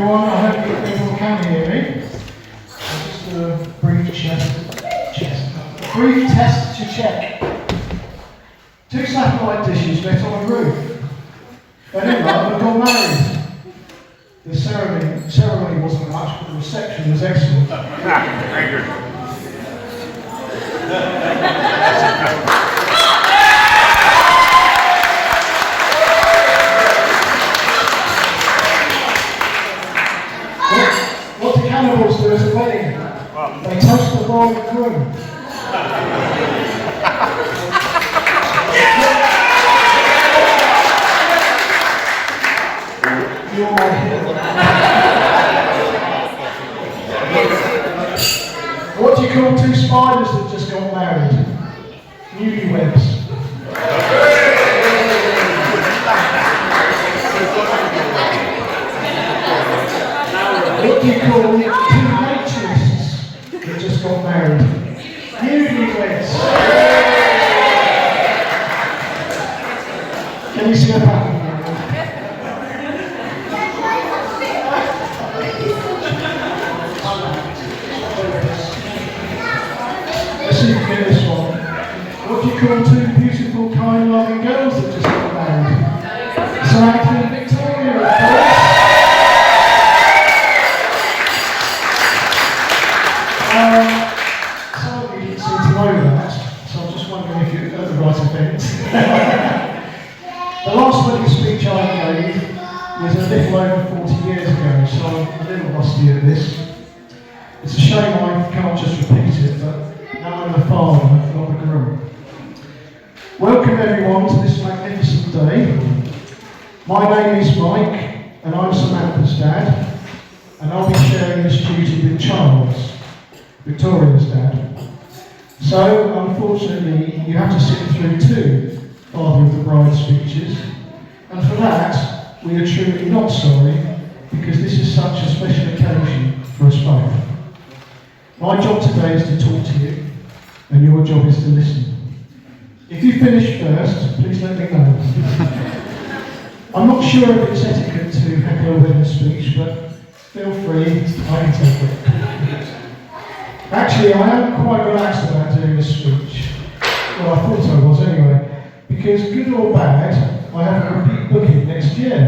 everyone. I hope everyone can hear me. I'll just do a brief test to check. 2 satellite dishes met on a roof. They didn't love and got married. The ceremony wasn't much, but the reception was excellent. Very good. What do cannibals do at a wedding? They toast the bride and groom. You're my hero. What do you call 2 spiders that just got married? Newlyweds. What do you call 2 naturists that just got married? Newlyweds. Can you see a pattern? Let's see if you get this one. What do you call 2 beautiful, kind, loving girls that just got married? Samantha and Victoria, of course. Some of you didn't seem to know that, so I'm just wondering if you're at the right event. The last wedding speech I gave was a little over 40 years ago, so I'm a little rusty at this. It's a shame I can't just repeat it, but now I'm the father, not the groom. Welcome everyone to this magnificent day. My name is Mike, and I'm Samantha's dad, and I'll be sharing this duty with Charles, Victoria's dad. So, unfortunately, you have to sit through 2 Father of the Bride speeches, and for that, we are truly not sorry, because this is such a special occasion for us both. My job today is to talk to you, and your job is to listen. If you finish first, please let me know. I'm not sure if it's etiquette to heckle a wedding speech, but feel free, I can take it. Actually, I am quite relaxed about doing this speech. Well, I thought I was anyway, because good or bad, I have a repeat booking next year.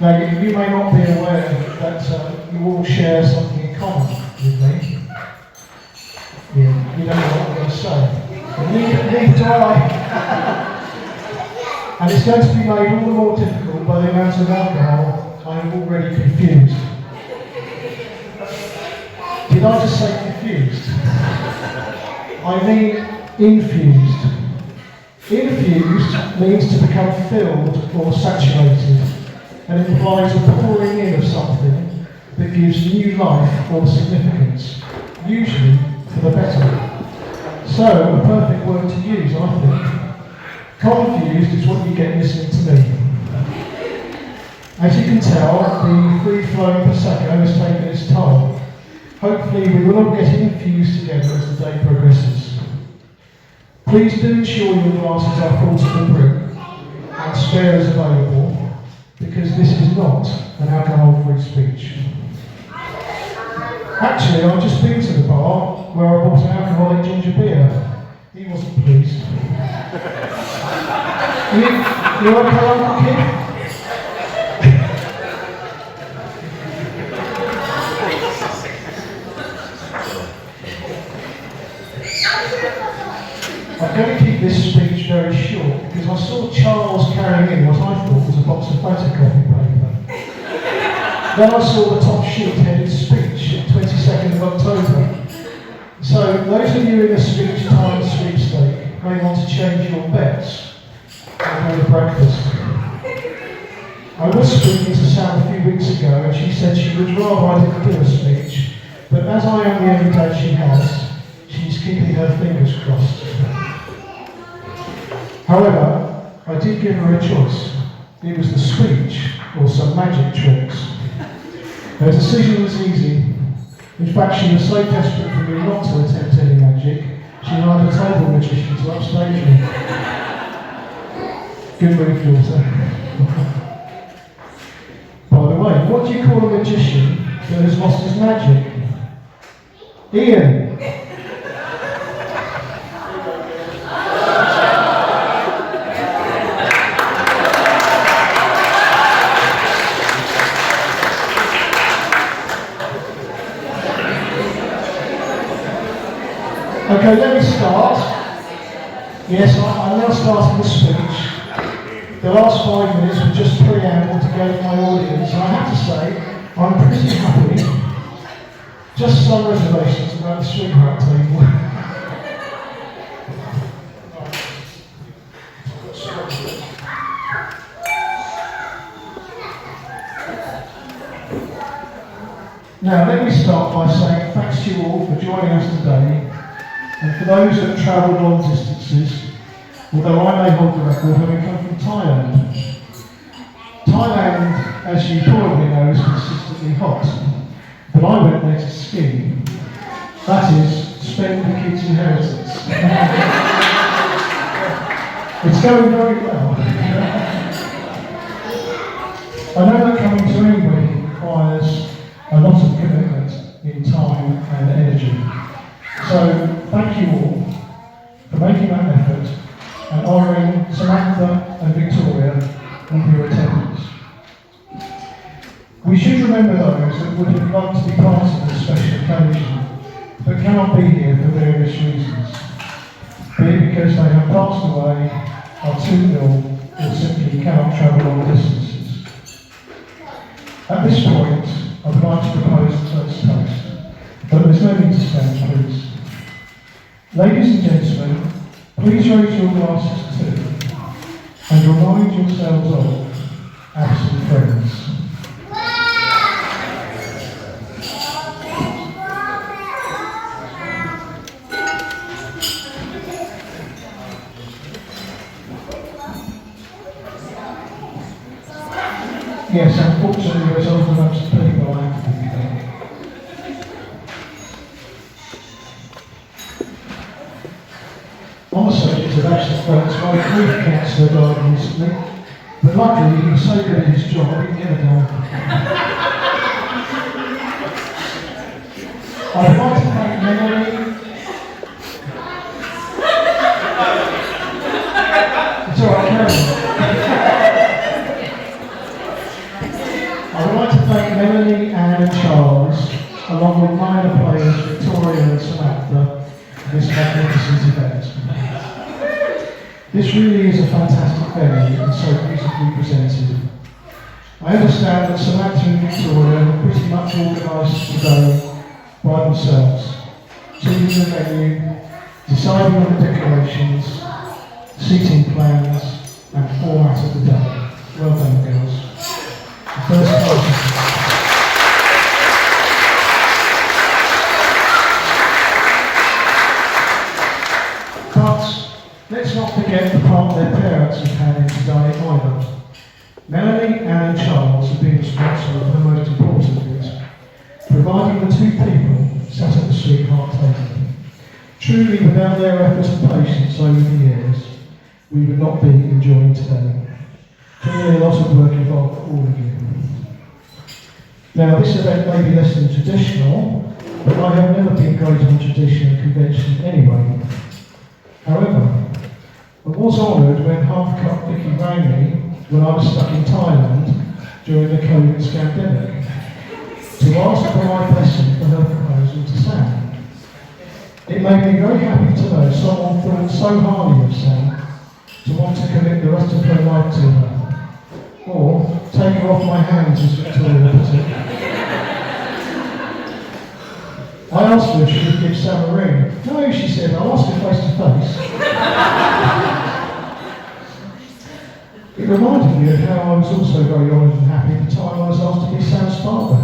Now, you may not be aware that you all share something in common with me. Yeah, you don't know what I'm going to say. But neither do I. And it's going to be made all the more difficult by the amount of alcohol I am already confused. Did I just say confused? I mean infused. Infused means to become filled or saturated, and implies a pouring in of something that gives new life or significance, usually for the better. So, a perfect word to use, I think. Confused is what you get listening to me. As you can tell, the free-flowing Prosecco has taken its toll. Hopefully we will all get infused together as the day progresses. Please do ensure your glasses are full to the brim and spares available, because this is not an alcohol-free speech. Actually, I've just been to the bar where I bought an alcoholic ginger beer. He wasn't pleased. You okay, Uncle Kid? I'm going to keep this speech very short because I saw Charles carrying in what I thought was a box of photocopy paper. Then I saw the top sheet headed speech, 22nd of October. So those of you in the speech time sweepstake may want to change your bets before breakfast. I was speaking to Sam a few weeks ago and she said she would rather I didn't do a speech, but as I am the only dad she has, she's keeping her fingers crossed. However, I did give her a choice. It was the speech or some magic tricks. Her decision was easy. In fact, she was so desperate for me not to attempt any magic, she hired a table magician to upstage me. Good move, daughter. By the way, what do you call a magician that has lost his magic? Ian. Okay, let me start. Yes, I'm now starting the speech. The last 5 minutes were just preamble to gain my audience, and I have to say, I'm pretty happy. Just some reservations about the sweetheart table. Now, let me start by saying thanks to you all for joining us today. And for those that have travelled long distances, although I may hold the record having come from Thailand. Thailand, as you probably know, is consistently hot, but I went there to ski. That is, spend the kids' inheritance. It's going very well. I know that coming to anybody requires a lot of commitment in time and energy. So, thank you all for making that effort and honouring Samantha and Victoria with your attendance. We should remember those that would have loved to be part of this special occasion, but cannot be here for various reasons, be it because they have passed away, are too ill, or simply cannot travel long distances. At this point, I would like to propose the first toast, but there's no need to stand, please. Ladies and gentlemen, please raise your glasses too, and remind yourselves of absent friends. Yes, unfortunately, there's often absent people I have to think about. On the subject of absent friends, my grief counsellor died recently, but luckily he was so good at his job he never died. I'd like to thank Melanie. It's alright, Karen. I would like to thank Melanie, Anne and Charles, along with minor players Victoria and Samantha, for this magnificent event. This really is a fantastic venue and so beautifully presented. I understand that Samantha and Victoria were pretty much organised today by themselves, choosing the venue, deciding on the decorations, seating plans and format of the day. Well done, girls. First class. But let's not forget the part their parents have had in today either. Melanie, Anne and Charles have been responsible for the most important bit, providing the two people sat at the sweetheart table. Truly, without their efforts and patience over the years, we would not be enjoying today. Clearly a lot of work involved for all of you. Now, this event may be less than traditional, but I have never been great on tradition and convention anyway. However, I was honoured when half-cut Vicky rang me when I was stuck in Thailand during the COVID scandemic to ask for my blessing for her proposal to Sam. It made me very happy to know someone thought so highly of Sam to want to commit the rest of her life to her. Or, take her off my hands, as Victoria put it. I asked her if she would give Sam a ring. No, she said, I'll ask her face to face. It reminded me of how I was also very honoured and happy at the time I was asked to be Sam's father.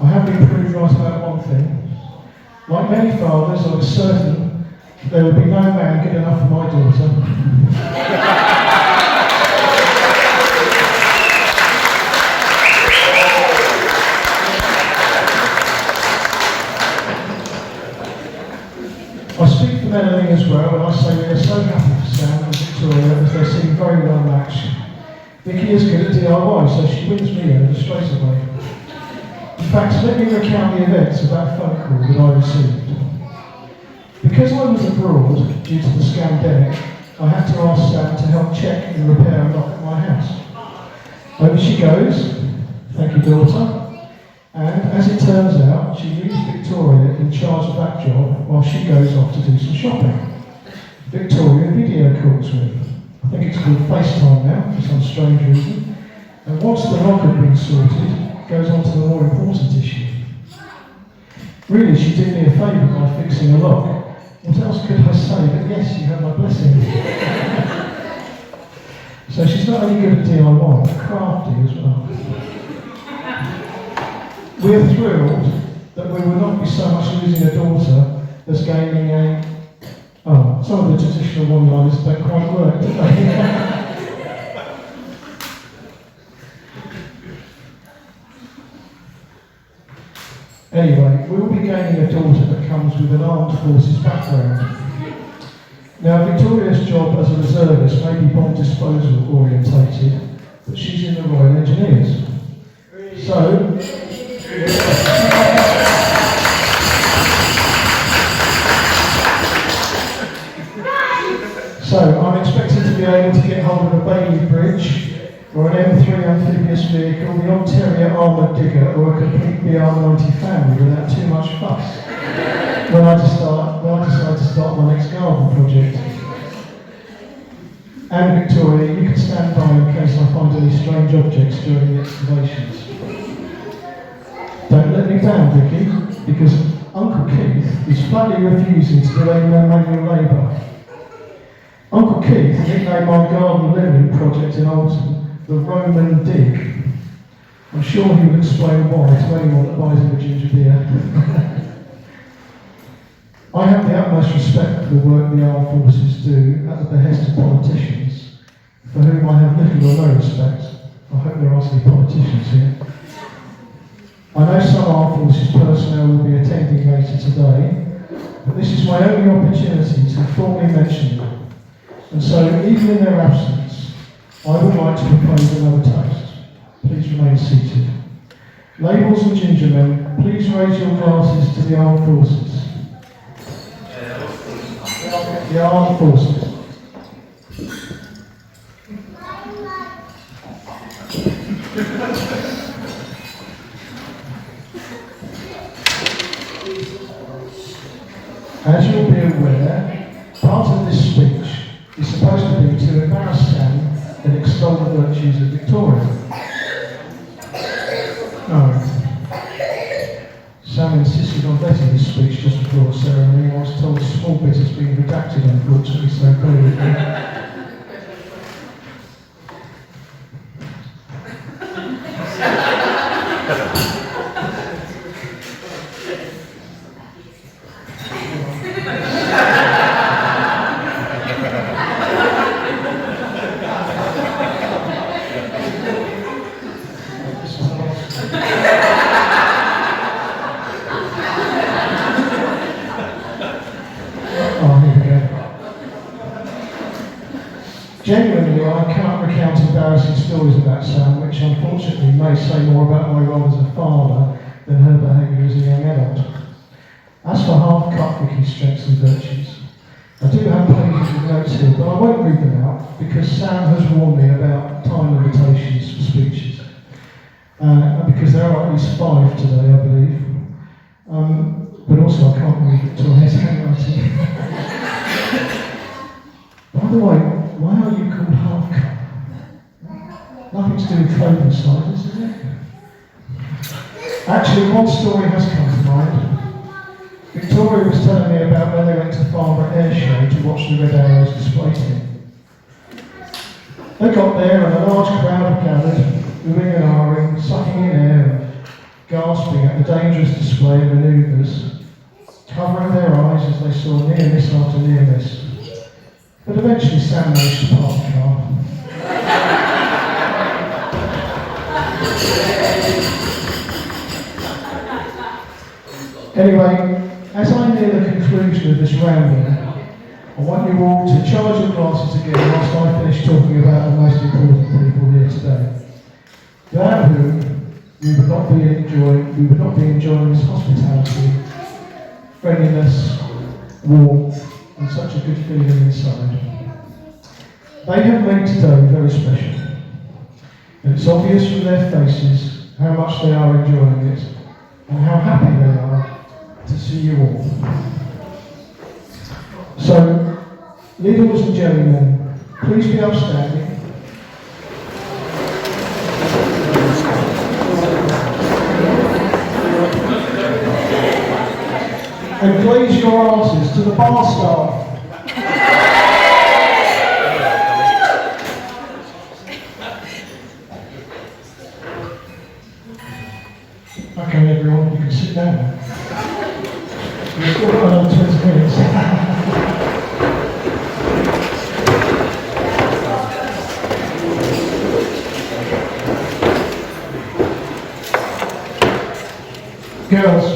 I have been proved right about one thing. Like many fathers, I was certain there would be no man good enough for my daughter. Vicky is good at DIY, so she wins me over straight away. In fact, let me recount the events of that phone call that I received. Because I was abroad due to the scandemic, I had to ask Sam to help check and repair a lock at my house. Over she goes, thank you daughter, and as it turns out, she leaves Victoria in charge of that job while she goes off to do some shopping. Victoria video calls me. I think it's called FaceTime now, for some strange reason, and once the lock had been sorted, goes on to the more important issue. Really, she did me a favour by fixing a lock. What else could I say but yes, you have my blessing. So she's not only good at DIY, but crafty as well. We're thrilled that we will not be so much losing a daughter as gaining a... Oh, some of the traditional one-liners don't quite work, do they? Anyway, we will be gaining a daughter that comes with an armed forces background. Now, Victoria's job as a reservist may be bomb disposal orientated, but she's in the Royal Engineers. So I'm expected to be able to get hold of a Bailey Bridge, or an M3 amphibious vehicle, the Ontario armoured digger, or a complete BR90 family without too much fuss when I decide to start my next garden project. And Victoria, you can stand by in case I find any strange objects during the excavations. Don't let me down, Vicky, because Uncle Keith is flatly refusing to do any more manual labour. Uncle Keith nicknamed my garden levelling project in Alton the Roman Dig. I'm sure he will explain why to anyone that buys him a ginger beer. I have the utmost respect for the work the armed forces do at the behest of politicians, for whom I have little or no respect. I hope there are some politicians here. I know some armed forces personnel will be attending later today, but this is my only opportunity to formally mention them. And so, even in their absence, I would like to propose another toast. Please remain seated. Labels and ginger men, please raise your glasses to the armed forces. The armed forces. As you'll be aware, part of this speech is supposed to be to embarrass Sam and extol the virtues of Victoria. No. Sam insisted on letting this speech just before the ceremony. I was told a small bit has been redacted, unfortunately, so bear with me. Genuinely, I cannot recount embarrassing stories about Sam, which unfortunately may say more about my role as a father than her behaviour as a young adult. As for half-cut Vicky's strengths and virtues, I do have pages of notes here, but I won't read them out because Sam has warned me about time limitations for speeches. Because there are at least 5 today, I believe. But also I can't read Victoria's handwriting. By the way, why are you called half-cut? Nothing to do with clothing sizes, is it? Actually, one story has come to mind. Victoria was telling me about when they went to Farnborough Air Show to watch the Red Arrows display team. They got there and a large crowd had gathered, oohing and ahhing, sucking in air and gasping at the dangerous display of manoeuvres, covering their eyes as they saw near miss after near miss. But eventually Sam managed to park the car. Anyway, as I near the conclusion of this rambling, I want you all to charge your glasses again whilst I finish talking about the most important people here today. we would not be enjoying his hospitality, friendliness, warmth, and such a good feeling inside. They have made today very special, and it's obvious from their faces how much they are enjoying it, and how happy they are to see you all. So, Needles and Jellymen, please be upstanding. And glaze your asses to the bar staff. Okay, everyone, you can sit down now. We've still got another 20 minutes. Girls,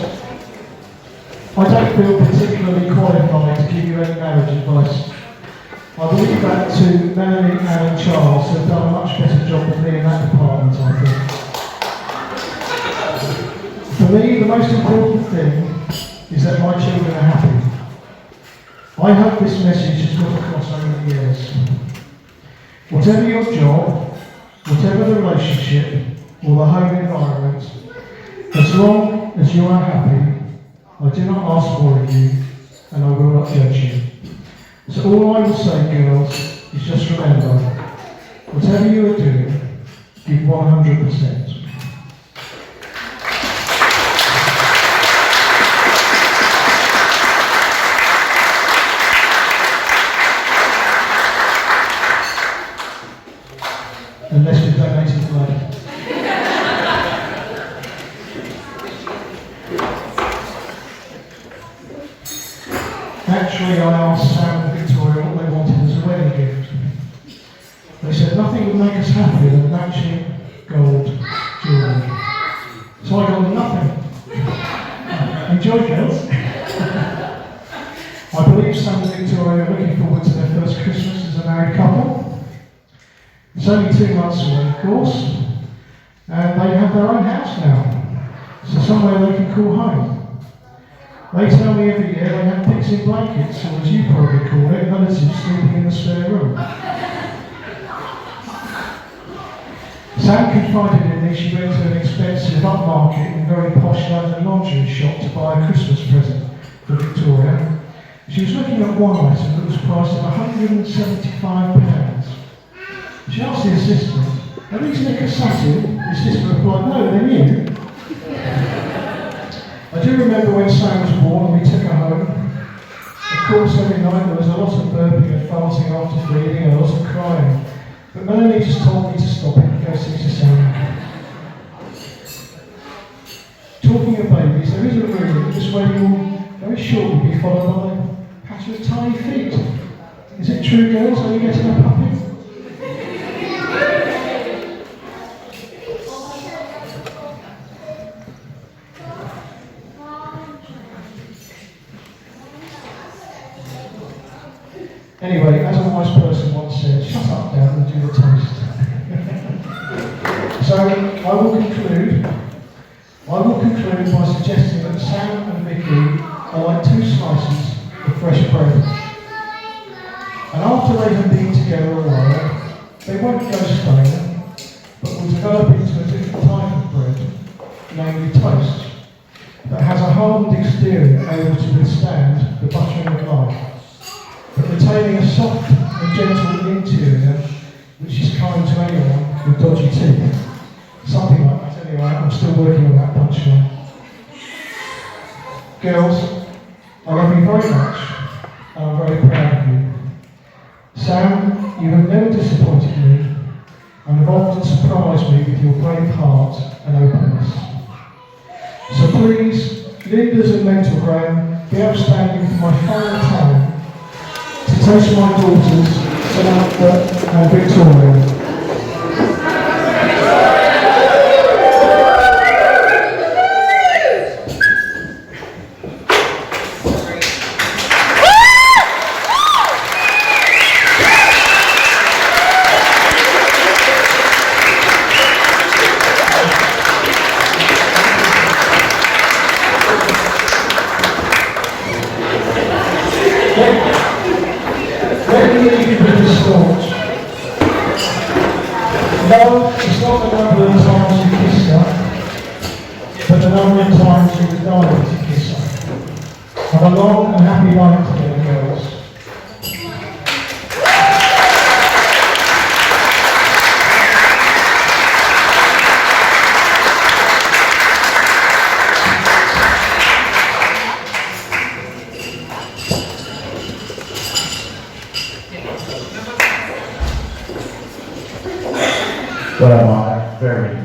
I don't feel particularly qualified to give you any marriage advice. I believe that to Melanie, Anne and Charles have done a much better job than me in that department, I think. For me, the most important thing is that my children are happy. I hope this message has got across over the years. Whatever your job, whatever the relationship, or the home environment, as long as you are happy, I do not ask more of you, and I will not judge you. So all I will say, girls, is just remember, whatever you are doing, give 100%. Unless you're donating blood. Actually, I asked Sam and Victoria what they wanted as a wedding gift. They said nothing would make us happier than matching gold jewellery. So I got nothing. Enjoy, girls. I believe Sam and Victoria are looking forward to their first Christmas as a married couple. It's only 2 months away, of course, and they have their own house now, so somewhere they can call home. They tell me every year they have pigs in blankets, or as you probably call it, relatives sleeping in the spare room. Sam confided in me she went to an expensive upmarket and very posh London lingerie shop to buy a Christmas present for Victoria. She was looking at one item that was priced at £175. She asked the assistant, "Are these knickers satin?" The assistant replied, "No, they're new." I do remember when Sam was born and we took her home. Of course, every night there was a lot of burping and farting after feeding and a lot of crying. But Melanie just told me to stop it and go see to Sam. Talking of babies, there is a rumour that this wedding will very shortly be followed by a patter of tiny feet. Is it true, girls? Are you getting a puppy? Anyway, as a wise person once said, shut up, Dad, and do the toast. So I will conclude by suggesting that Sam and Vicky are like 2 slices of fresh bread. And after they have been together a while, they won't go stale, but will develop into a different type of bread, namely toast, that has a hardened exterior able to withstand the buttering of life, but retaining a soft and gentle interior which is kind to anyone with dodgy teeth. Something like that anyway, I'm still working on that punchline. Girls, I love you very much, and I'm very proud of you. Sam, you have never disappointed me, and have often surprised me with your brave heart and openness. So please, Linda's and Mental Graham, be upstanding for my final time to toast my daughters, Samantha and Victoria. It's not the number of times you kissed her, but the number of times you decided to kiss her. Have a long and happy life together, girls. Well, my very